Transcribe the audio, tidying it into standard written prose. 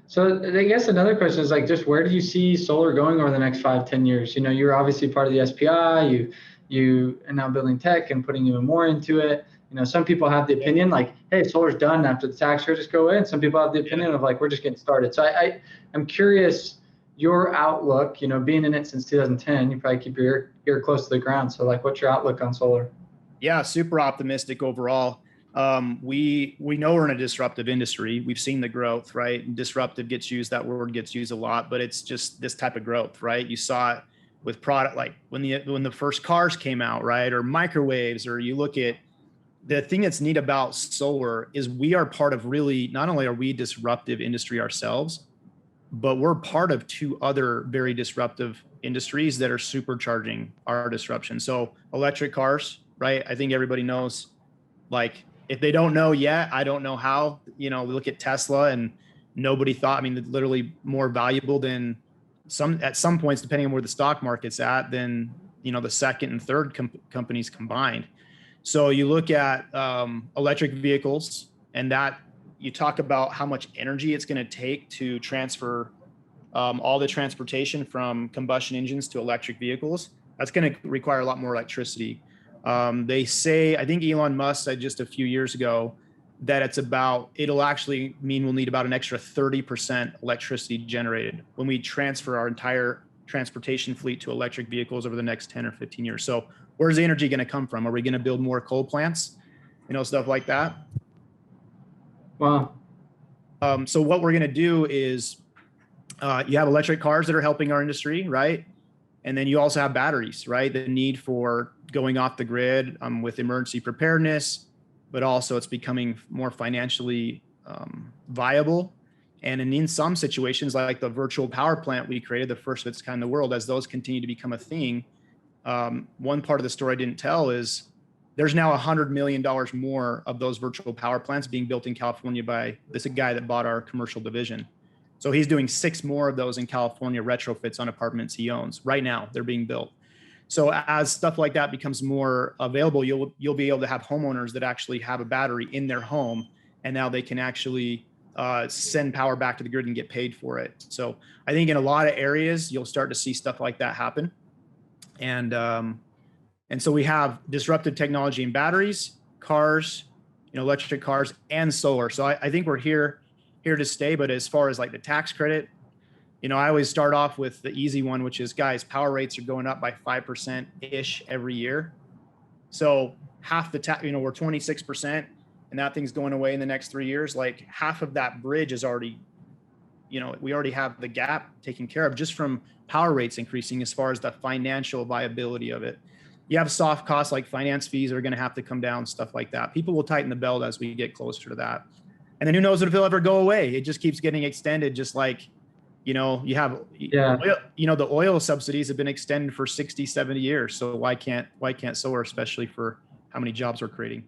So I guess another question is like, just where do you see solar going over the next 5, 10 years? You're obviously part of the SPI. You are now building tech and putting even more into it. Some people have the opinion like, hey, solar's done after the tax credits go away. And some people have the opinion of like, we're just getting started. So I'm curious your outlook. Being in it since 2010, you probably keep your ear close to the ground. So like, what's your outlook on solar? Yeah, super optimistic overall. We know we're in a disruptive industry. We've seen the growth, right? Disruptive that word gets used a lot, but it's just this type of growth, right? You saw it with product like when the first cars came out, right? Or microwaves, or you look at the thing that's neat about solar is we are part of really, not only are we disruptive industry ourselves, but we're part of two other very disruptive industries that are supercharging our disruption. So electric cars, right? I think everybody knows, like, if they don't know yet, I don't know how. We look at Tesla and nobody thought, I mean, literally more valuable than at some points, depending on where the stock market's at, than, the second and third companies combined. So you look at electric vehicles, and that you talk about how much energy it's going to take to transfer all the transportation from combustion engines to electric vehicles. That's going to require a lot more electricity. They say, I think Elon Musk said just a few years ago that it'll actually mean we'll need about an extra 30% electricity generated when we transfer our entire transportation fleet to electric vehicles over the next 10 or 15 years. So where's the energy going to come from? Are we going to build more coal plants? Stuff like that. Wow. So what we're going to do is you have electric cars that are helping our industry, right? And then you also have batteries, right? The need for going off the grid with emergency preparedness, but also it's becoming more financially viable. And in some situations, like the virtual power plant we created, the first of its kind in the world, as those continue to become a thing, one part of the story I didn't tell is there's now $100 million more of those virtual power plants being built in California by this guy that bought our commercial division. So he's doing 6 more of those in California, retrofits on apartments he owns. Right now, they're being built. So as stuff like that becomes more available, you'll be able to have homeowners that actually have a battery in their home, and now they can actually send power back to the grid and get paid for it. So I think in a lot of areas, you'll start to see stuff like that happen. And so we have disruptive technology in batteries, cars, electric cars, and solar. So I think we're here to stay. But as far as like the tax credit, I always start off with the easy one, which is, guys, power rates are going up by 5% ish every year. So half the tax, we're 26%, and that thing's going away in the next 3 years. Like half of that bridge is already, we already have the gap taken care of just from power rates increasing as far as the financial viability of it. You have soft costs like finance fees are going to have to come down, stuff like that. People will tighten the belt as we get closer to that. And then who knows if it'll ever go away? It just keeps getting extended, just like, you have, the oil subsidies have been extended for 60, 70 years. So why can't solar, especially for how many jobs we're creating?